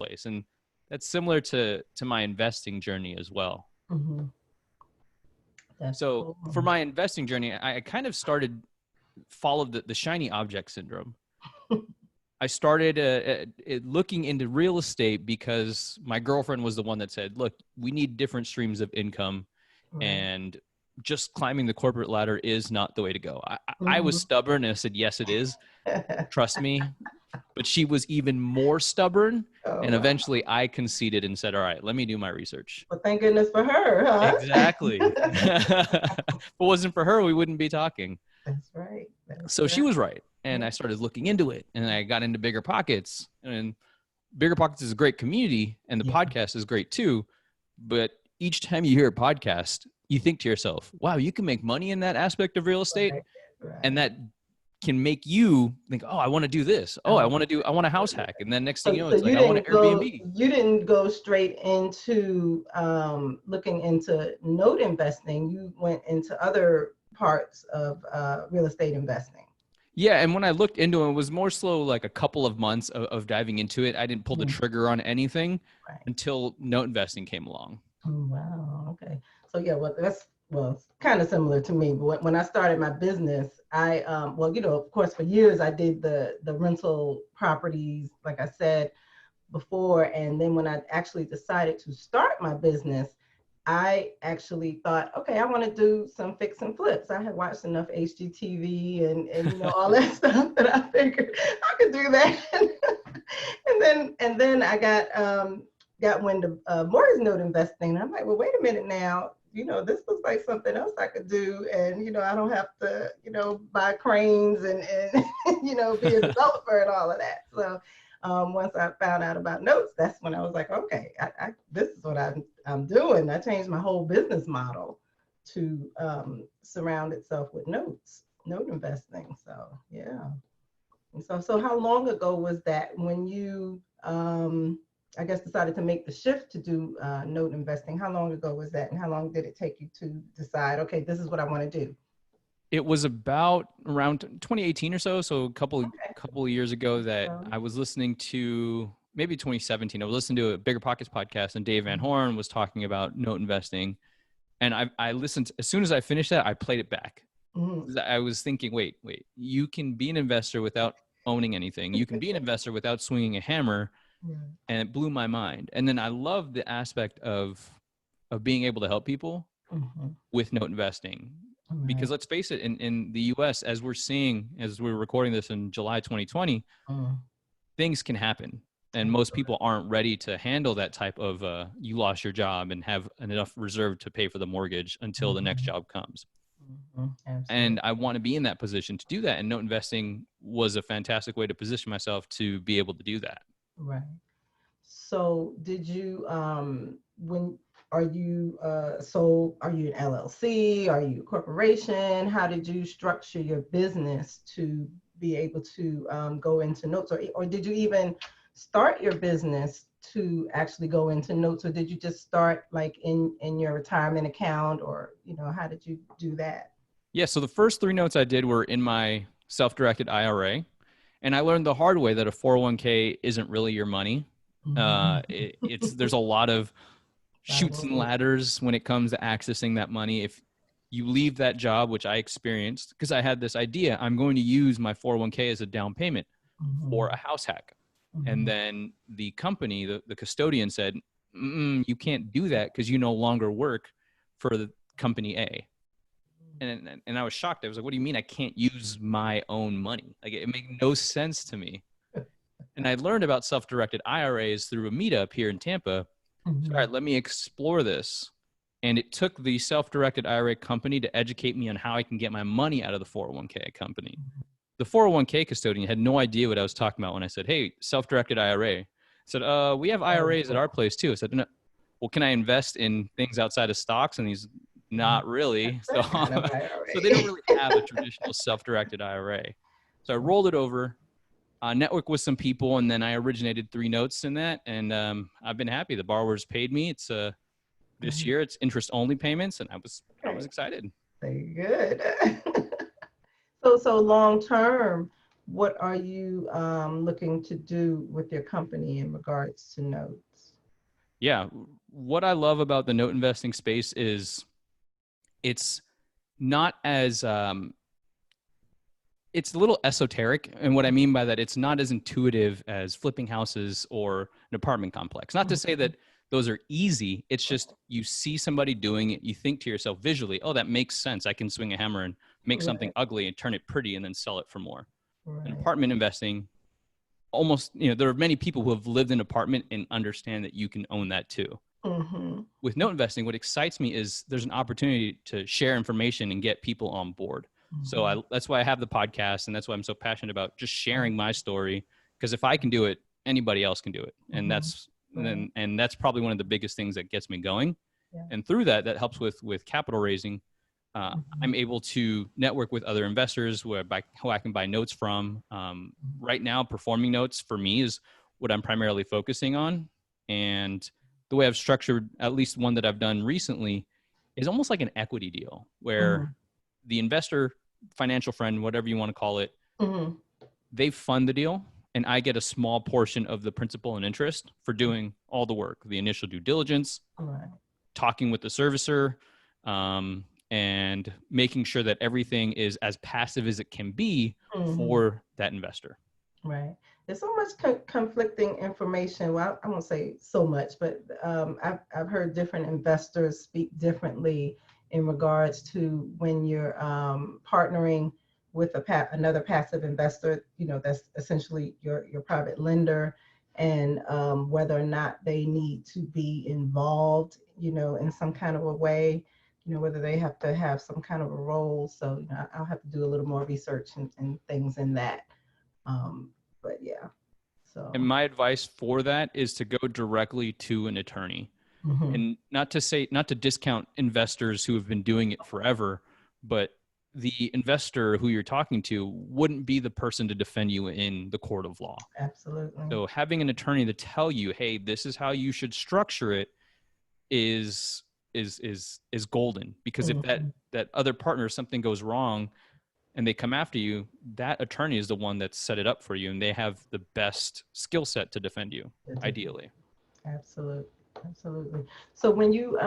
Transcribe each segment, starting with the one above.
place. And that's similar to my investing journey as well. Mm-hmm. That's So cool. for my investing journey, I kind of followed the shiny object syndrome. I started looking into real estate because my girlfriend was the one that said, look, we need different streams of income, Right. and just climbing the corporate ladder is not the way to go. I was Mm-hmm. stubborn and I said, yes, it is. Trust me. But she was even more stubborn. Oh, And wow. eventually I conceded and said, all right, let me do my research. Well, thank goodness for her, huh? Exactly. If it wasn't for her, we wouldn't be talking. That's right. That's So she right. was right. And Yeah. I started looking into it, and I got into Bigger Pockets. And Bigger Pockets is a great community, and the Yeah. podcast is great too. But each time you hear a podcast, you think to yourself, wow, you can make money in that aspect of real estate. Right. Right. And that can make you think, oh, I want to do this. Oh, I want a house hack. And then next thing you know, So it's like, I want an Airbnb. you didn't go straight into looking into note investing. You went into other parts of real estate investing. Yeah. And when I looked into it was more slow, like a couple of months of diving into it. I didn't pull the trigger on anything Right. until note investing came along. Oh, wow. Okay. So yeah, well, it's kind of similar to me. But when I started my business, I well, of course, for years I did the rental properties, like I said before, and then when I actually decided to start my business, I actually thought, okay, I want to do some fix and flips. I had watched enough HGTV and all that stuff that I figured I could do that. and then I got wind of mortgage note investing. And I'm like, well, wait a minute now. This looks like something else I could do. And, I don't have to, buy cranes and be a developer and all of that. So once I found out about notes, that's when I was like, okay, this is what I'm doing. I changed my whole business model to surround itself with note investing. So, yeah. And so how long ago was that when you, I guess, decided to make the shift to do note investing? How long ago was that? And how long did it take you to decide, okay, this is what I want to do? It was about around 2018 or so. So a couple of years ago that I was listening to, maybe 2017, I was listening to a Bigger Pockets podcast, and Dave Van Horn was talking about note investing. And I listened, as soon as I finished that, I played it back. Mm-hmm. I was thinking, wait, you can be an investor without owning anything. You can be an investor without swinging a hammer. And it blew my mind. And then I love the aspect of being able to help people with note investing. Because let's face it, in the US, as we're recording this in July 2020, things can happen. And most people aren't ready to handle that type of you lost your job and have enough reserve to pay for the mortgage until the next job comes. And I want to be in that position to do that. And note investing was a fantastic way to position myself to be able to do that. Right. So did you, are you an LLC? Are you a corporation? How did you structure your business to be able to go into notes, or did you even start your business to actually go into notes, or did you just start like in your retirement account, or, how did you do that? Yeah. So the first 3 notes I did were in my self-directed IRA. And I learned the hard way that a 401k isn't really your money. There's a lot of chutes and ladders when it comes to accessing that money. If you leave that job, which I experienced, because I had this idea, I'm going to use my 401k as a down payment for a house hack. And then the company, the custodian said, you can't do that because you no longer work for the company A. And I was shocked. I was like, what do you mean I can't use my own money? Like, it made no sense to me. And I learned about self-directed IRAs through a meetup here in Tampa. So, all right, let me explore this. And it took the self-directed IRA company to educate me on how I can get my money out of the 401k company. The 401k custodian had no idea what I was talking about when I said, hey, self-directed IRA. I said, we have IRAs at our place too. I said, no. Well, can I invest in things outside of stocks? And he's not really. So, so they don't really have a traditional self-directed IRA. So I rolled it over, networked with some people, and then I originated 3 notes in that. And I've been happy. The borrowers paid me. It's this year it's interest-only payments, and I was excited. Very good. So long term, what are you looking to do with your company in regards to notes? Yeah. What I love about the note investing space is it's not as it's a little esoteric. And what I mean by that, it's not as intuitive as flipping houses or an apartment complex. Not to say that those are easy. It's just you see somebody doing it, you think to yourself visually, oh, that makes sense. I can swing a hammer and make something ugly and turn it pretty and then sell it for more. In apartment investing, almost, there are many people who have lived in an apartment and understand that you can own that too. With note investing, what excites me is there's an opportunity to share information and get people on board. So that's why I have the podcast, and that's why I'm so passionate about just sharing my story. Because if I can do it, anybody else can do it, and that's probably one of the biggest things that gets me going. And through that helps with capital raising. I'm able to network with other investors who I can buy notes from. Right now, performing notes for me is what I'm primarily focusing on, and the way I've structured at least one that I've done recently is almost like an equity deal where the investor, financial friend, whatever you want to call it, they fund the deal and I get a small portion of the principal and interest for doing all the work, the initial due diligence, talking with the servicer, and making sure that everything is as passive as it can be for that investor. Right. There's so much conflicting information. Well, I won't say so much, but I've heard different investors speak differently in regards to when you're partnering with another passive investor, that's essentially your private lender, and whether or not they need to be involved, in some kind of a way, whether they have to have some kind of a role. So, I'll have to do a little more research and things in that. But yeah, so. And my advice for that is to go directly to an attorney. And not to discount investors who have been doing it forever, but the investor who you're talking to wouldn't be the person to defend you in the court of law. Absolutely. So having an attorney to tell you, hey, this is how you should structure it is golden. Because if that other partner, something goes wrong and they come after you, that attorney is the one that set it up for you, and they have the best skill set to defend you, ideally. Absolutely. So when you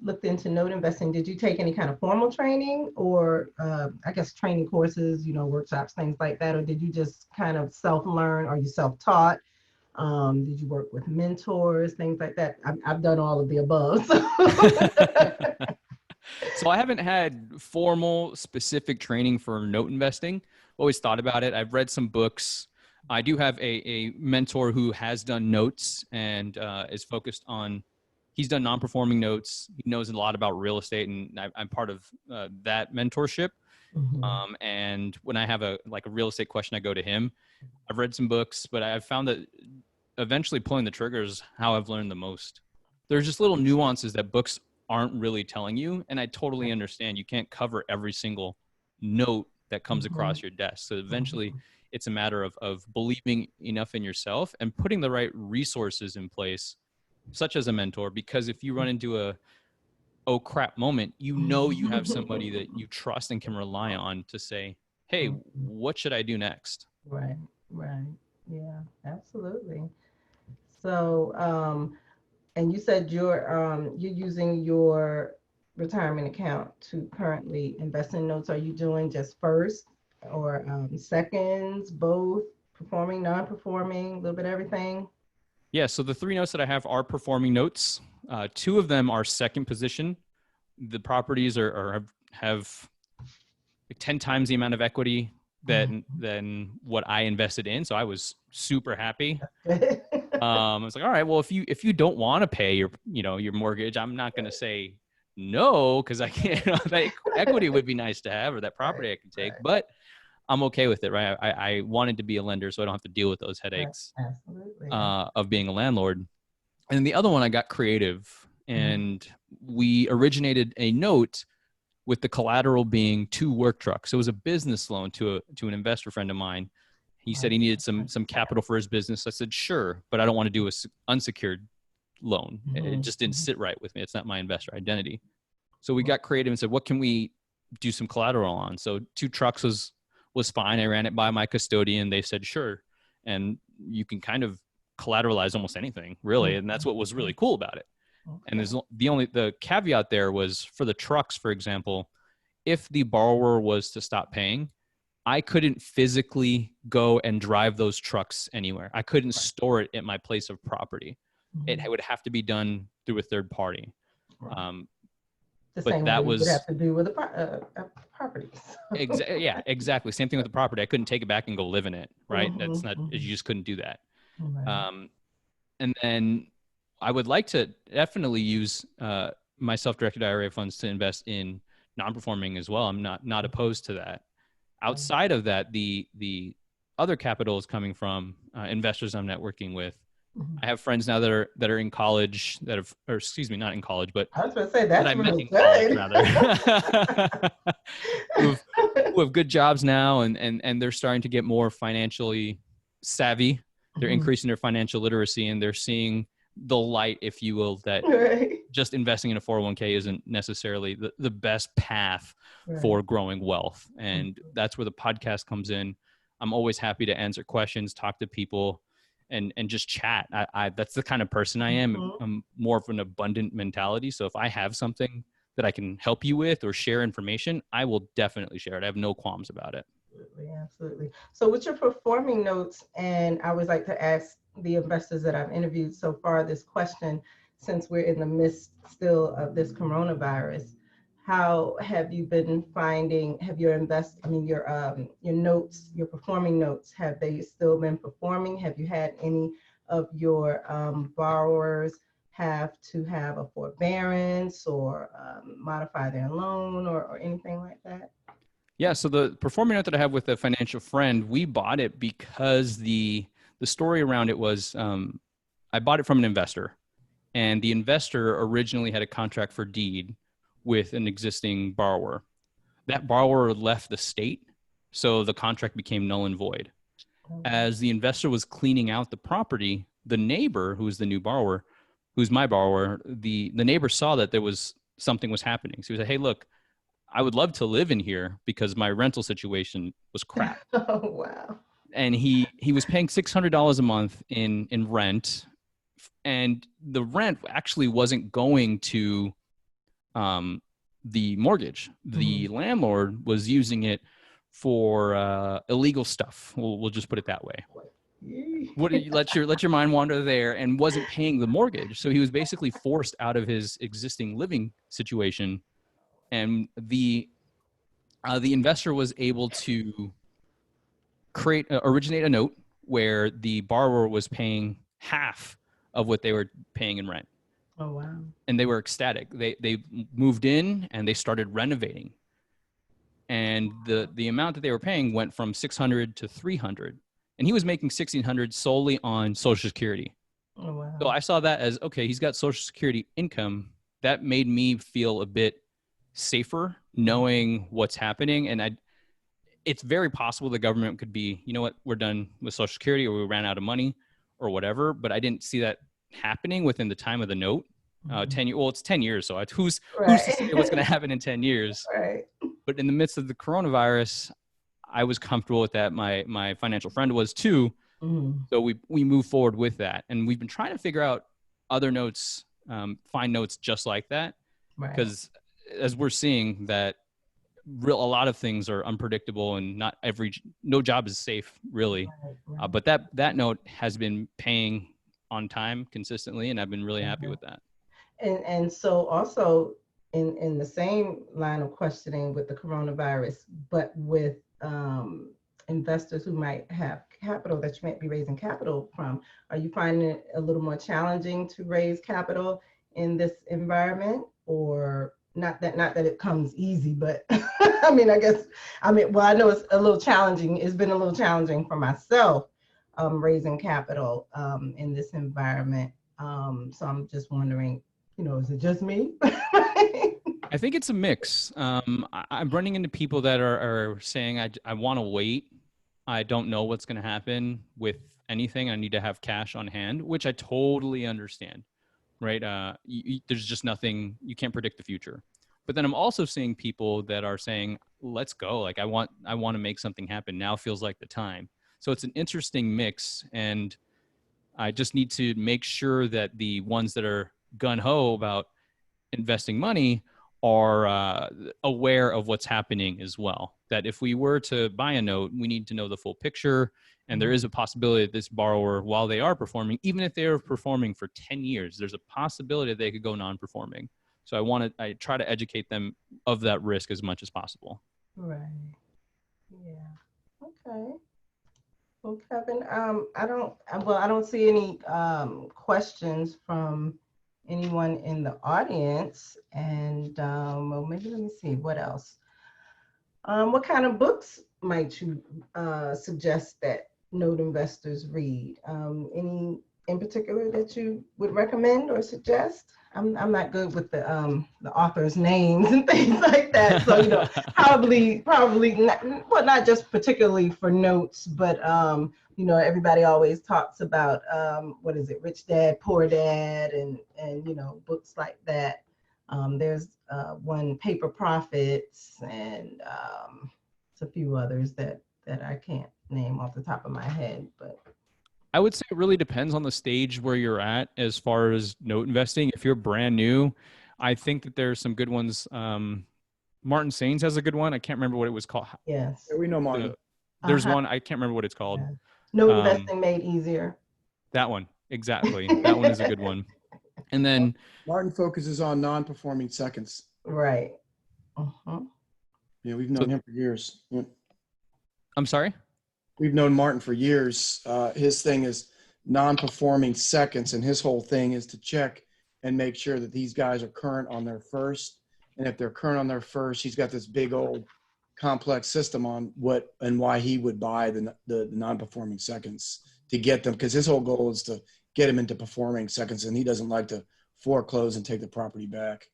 looked into note investing, did you take any kind of formal training or I guess training courses, workshops, things like that? Or did you just kind of self-learn? Are you self-taught? Did you work with mentors, things like that? I've done all of the above. So I haven't had formal specific training for note investing. Always thought about it. I've read some books. I do have a mentor who has done notes and is focused on, he's done non-performing notes. He knows a lot about real estate, and I'm part of that mentorship. And when I have a real estate question, I go to him. I've read some books, but I've found that eventually pulling the trigger is how I've learned the most. There's just little nuances that books aren't really telling you. And I totally understand you can't cover every single note that comes across your desk. So eventually it's a matter of believing enough in yourself and putting the right resources in place, such as a mentor, because if you run into a oh crap moment, you have somebody that you trust and can rely on to say, hey, what should I do next? Right. Yeah, absolutely. So, and you said you're using your retirement account to currently invest in notes. Are you doing just first or seconds, both, performing, non-performing, a little bit of everything? Yeah, so the 3 notes that I have are performing notes. 2 of them are second position. The properties have like 10 times the amount of equity than what I invested in. So I was super happy. I was like, all right, well, if you don't want to pay your mortgage, I'm not going to say no, because I can't. That equity would be nice to have, or that property I can take, but I'm okay with it, right? I wanted to be a lender, so I don't have to deal with those headaches of being a landlord. And then the other one, I got creative, and we originated a note with the collateral being 2 work trucks. So it was a business loan to an investor friend of mine. He said he needed some capital for his business. I said, sure, but I don't want to do a unsecured loan. It just didn't sit right with me. It's not my investor identity. So we got creative and said, what can we do some collateral on? So 2 trucks was was fine. I ran it by my custodian. They said, sure. And you can kind of collateralize almost anything, really. And that's what was really cool about it. And there's the caveat there was for the trucks, for example, if the borrower was to stop paying, I couldn't physically go and drive those trucks anywhere. I couldn't store it at my place of property. It would have to be done through a third party. The but same that way you would was have to do with properties. yeah, exactly. Same thing with the property. I couldn't take it back and go live in it, right? That's not, you just couldn't do that. And then I would like to definitely use my self-directed IRA funds to invest in non-performing as well. I'm not opposed to that. Outside of that, the other capital is coming from investors I'm networking with. I have friends now that are in college that have, or excuse me, not in college, but I was going to say that's that really good. Rather. who have good jobs now, and they're starting to get more financially savvy. They're increasing their financial literacy, and they're seeing the light, if you will, that just investing in a 401k isn't necessarily the best path for growing wealth. And that's where the podcast comes in. I'm always happy to answer questions, talk to people, and just chat. That's the kind of person I am. I'm more of an abundant mentality. So if I have something that I can help you with or share information, I will definitely share it. I have no qualms about it. Absolutely. So with your performing notes, and I always like to ask the investors that I've interviewed so far this question, since we're in the midst still of this coronavirus, how have you been finding, have your notes, your performing notes, have they still been performing? Have you had any of your borrowers have to have a forbearance or modify their loan or anything like that? Yeah, so the performing note that I have with a financial friend, we bought it because the story around it was I bought it from an investor, and the investor originally had a contract for deed with an existing borrower. That borrower left the state, so the contract became null and void. As the investor was cleaning out the property, the neighbor, who was the new borrower, who's my borrower, the neighbor saw that there was something was happening. So he said, hey, look, I would love to live in here because my rental situation was crap. Oh, wow. And he was paying $600 a month in rent, and the rent actually wasn't going to the mortgage. The landlord was using it for illegal stuff. We'll just put it that way. What let your mind wander there, and wasn't paying the mortgage. So he was basically forced out of his existing living situation. And the investor was able to originate a note where the borrower was paying half of what they were paying in rent. Oh, wow. And they were ecstatic. They moved in and they started renovating. And the amount that they were paying went from $600 to $300. And he was making $1,600 solely on Social Security. Oh, wow. So I saw that as, okay, he's got Social Security income. That made me feel a bit safer knowing what's happening. And it's very possible the government could be, you know what, we're done with Social Security, or we ran out of money or whatever. But I didn't see that happening within the time of the note. 10 years. Well, it's 10 years. So who's to say what's going to happen in 10 years? Right. But in the midst of the coronavirus, I was comfortable with that. My financial friend was too. So we moved forward with that. And we've been trying to figure out other notes, find notes just like that. Because as we're seeing that a lot of things are unpredictable, and no job is safe really. But that note has been paying on time consistently, and I've been really happy with that. And so also in the same line of questioning with the coronavirus, but with investors who might have capital that you might be raising capital from, are you finding it a little more challenging to raise capital in this environment? Or not that it comes easy, but I know it's a little challenging. It's been a little challenging for myself raising capital in this environment. So I'm just wondering, is it just me? I think it's a mix. I'm running into people that are saying, I want to wait. I don't know what's going to happen with anything. I need to have cash on hand, which I totally understand, right? There's just nothing, you can't predict the future. But then I'm also seeing people that are saying, let's go. Like I want to make something happen. Now feels like the time. So it's an interesting mix. And I just need to make sure that the ones that are gun ho about investing money are aware of what's happening as well. That if we were to buy a note, we need to know the full picture. And there is a possibility that this borrower, while they are performing, even if they are performing for 10 years, there's a possibility that they could go non-performing. So I try to educate them of that risk as much as possible. Right. Yeah. Okay. Well, Kevin, I don't see any questions from anyone in the audience. And well, maybe let me see what else. What kind of books might you suggest that note investors read? Any in particular that you would recommend or suggest? I'm not good with the author's names and things like that. So probably not, well, not just particularly for notes, but everybody always talks about what is it, Rich Dad, Poor Dad, and books like that. There's one, Paper Profits, and a few others that I can't name off the top of my head, but. I would say it really depends on the stage where you're at as far as note investing. If you're brand new, I think that there's some good ones. Martin Sains has a good one. I can't remember what it was called. Yes. Yeah, we know Martin. There's one, I can't remember what it's called. Yeah. Note investing made easier. That one, exactly. That one is a good one. And then Martin focuses on non-performing seconds. Right. Uh-huh. Yeah, we've known him for years. Yeah. I'm sorry? We've known Martin for years. His thing is non-performing seconds, and his whole thing is to check and make sure that these guys are current on their first. And if they're current on their first, he's got this big old complex system on what and why he would buy the non-performing seconds to get them, because his whole goal is to get him into performing seconds, and he doesn't like to foreclose and take the property back.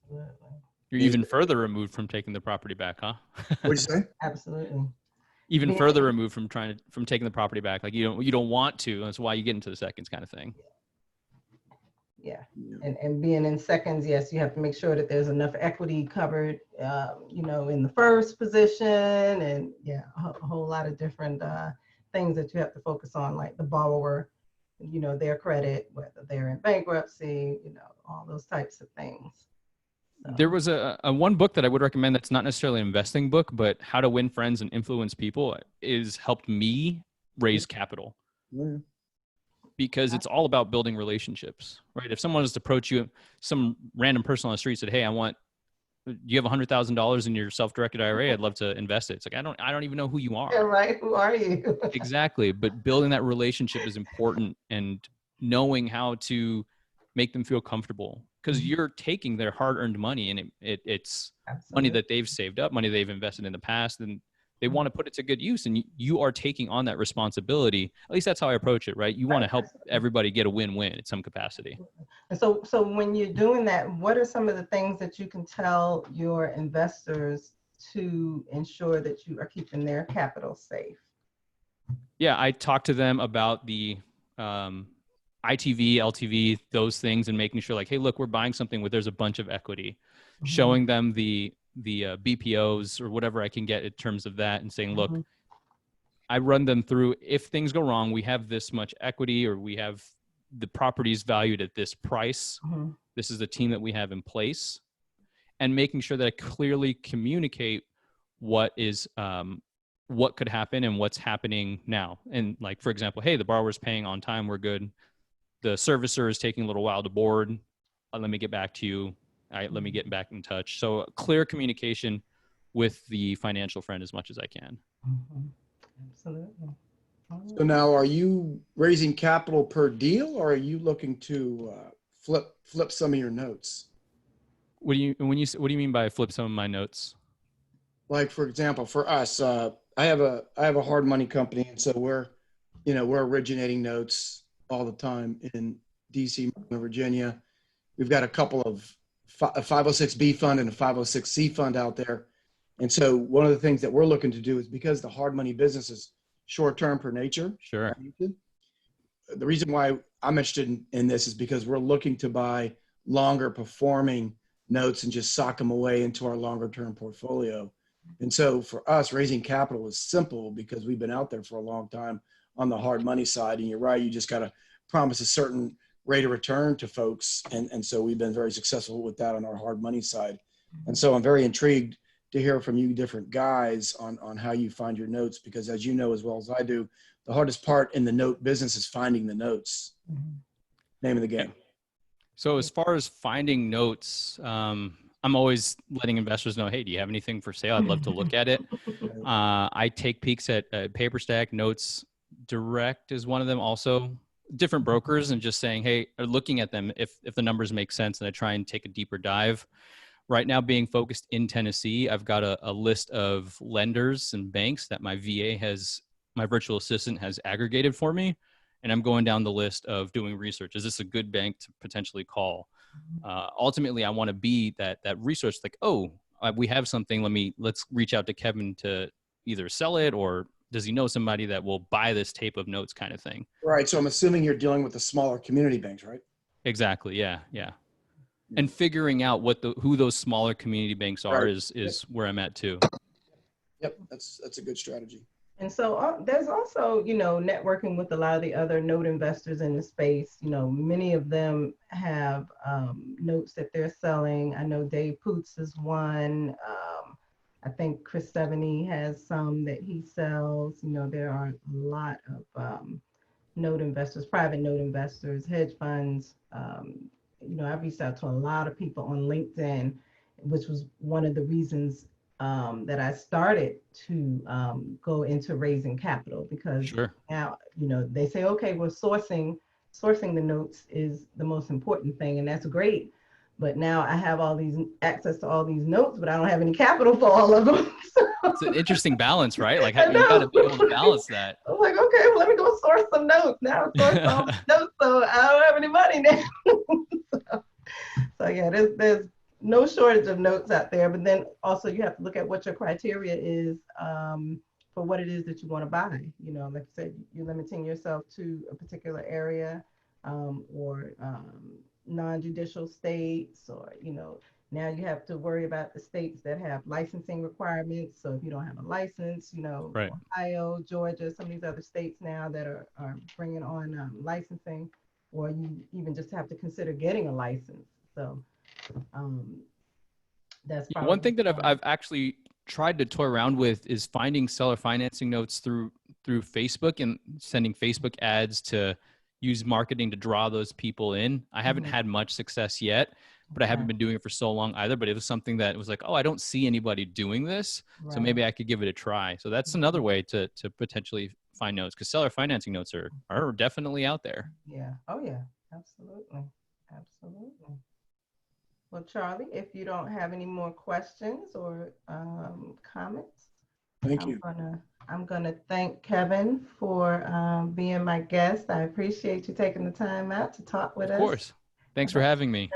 You're even further removed from taking the property back, huh? What'd you say? Absolutely. Even further removed from from taking the property back. Like you don't want to. That's why you get into the seconds kind of thing. Yeah. And being in seconds, yes, you have to make sure that there's enough equity covered, in the first position, and a whole lot of different things that you have to focus on, like the borrower, their credit, whether they're in bankruptcy, all those types of things. So. There was a one book that I would recommend that's not necessarily an investing book, but How to Win Friends and Influence People is helped me raise capital. Yeah. Because it's all about building relationships, right? If someone was to approach you, some random person on the street said, "Hey, you have $100,000 in your self-directed IRA. I'd love to invest it." It's like, I don't even know who you are. Yeah, right. Who are you? Exactly. But building that relationship is important, and knowing how to make them feel comfortable, because you're taking their hard-earned money, and it's money that they've saved up, money they've invested in the past, and they want to put it to good use, and you are taking on that responsibility. At least that's how I approach it, right? You want to help everybody get a win-win in some capacity. And so when you're doing that, what are some of the things that you can tell your investors to ensure that you are keeping their capital safe? Yeah, I talk to them about the ITV, LTV, those things, and making sure like, hey, look, we're buying something where there's a bunch of equity, showing them the BPOs or whatever I can get in terms of that, and saying, look, I run them through, if things go wrong, we have this much equity, or we have the properties valued at this price. This is the team that we have in place, and making sure that I clearly communicate what could happen and what's happening now. And like, for example, hey, the borrower's paying on time, we're good. The servicer is taking a little while to board. Let me get back to you. All right, let me get back in touch. So clear communication with the financial friend as much as I can. Absolutely. So now, are you raising capital per deal, or are you looking to flip some of your notes? What do you mean by flip some of my notes? Like, for example, for us, I have a hard money company, and so we're originating notes all the time in DC, Virginia. We've got a couple of a 506B fund and a 506C fund out there. And so one of the things that we're looking to do is, because the hard money business is short-term per nature. Sure. The reason why I'm interested in this is because we're looking to buy longer performing notes and just sock them away into our longer term portfolio. And so for us, raising capital is simple because we've been out there for a long time on the hard money side. And you're right, you just got to promise a certain rate of return to folks. And so we've been very successful with that on our hard money side. And so I'm very intrigued to hear from you different guys on how you find your notes, because as you know as well as I do, the hardest part in the note business is finding the notes. Name of the game. So as far as finding notes, I'm always letting investors know, hey, do you have anything for sale? I'd love to look at it. I take peeks at PaperStack. Notes Direct is one of them. Also, different brokers, and just saying, hey, or looking at them if the numbers make sense, and I try and take a deeper dive. Right now, being focused in Tennessee, I've got a list of lenders and banks that my virtual assistant has aggregated for me. And I'm going down the list of doing research. Is this a good bank to potentially call? Ultimately, I want to be that resource. Like, oh, we have something. Let's reach out to Kevin to either sell it, or does he know somebody that will buy this tape of notes, kind of thing. Right. So I'm assuming you're dealing with the smaller community banks, right? Exactly. Yeah. And figuring out who those smaller community banks are Right. is where I'm at too. Yep, that's a good strategy. And so there's also, networking with a lot of the other note investors in the space. Many of them have notes that they're selling. I know Dave Poots is one. I think Chris Seveny has some that he sells. There are a lot of note investors, private note investors, hedge funds. I've reached out to a lot of people on LinkedIn, which was one of the reasons that I started to go into raising capital, because now, they say, okay, well, sourcing the notes is the most important thing, and that's great. But now I have all these access to all these notes, but I don't have any capital for all of them. It's an interesting balance, right? Like, you got to be able to balance that. I'm like, okay, well, let me go source some notes now. Source some notes, so I don't have any money now. so yeah, there's no shortage of notes out there, but then also you have to look at what your criteria is for what it is that you want to buy. Like you said, you're limiting yourself to a particular area or non-judicial states, or now you have to worry about the states that have licensing requirements. So if you don't have a license, right. Ohio, Georgia, some of these other states now that are bringing on licensing, or you even just have to consider getting a license. So that's one thing that I've actually tried to toy around with is finding seller financing notes through Facebook and sending Facebook ads to use marketing to draw those people in. I haven't had much success yet, but I haven't been doing it for so long either. But it was something that was like, oh, I don't see anybody doing this, so maybe I could give it a try. So that's another way to potentially find notes, because seller financing notes are definitely out there. Yeah. Oh yeah. Absolutely. Well, Charlie, if you don't have any more questions or comments, thank you. I'm gonna thank Kevin for being my guest. I appreciate you taking the time out to talk with us. Of course. Thanks for having me.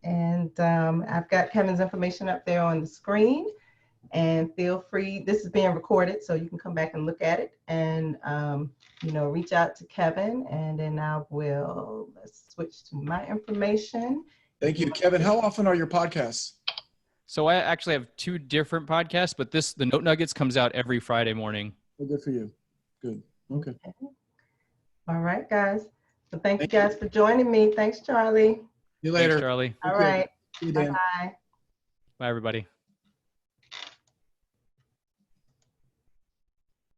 And I've got Kevin's information up there on the screen. And feel free, this is being recorded, so you can come back and look at it, and reach out to Kevin, and then let's switch to my information. Thank you, Kevin. How often are your podcasts? So I actually have 2 different podcasts, but the Note Nuggets comes out every Friday morning. Oh, good for you. Good. Okay. All right, guys. So thank you guys for joining me. Thanks, Charlie. See you later. Thanks, Charlie. All right. See you, Dan. Bye-bye. Bye, everybody.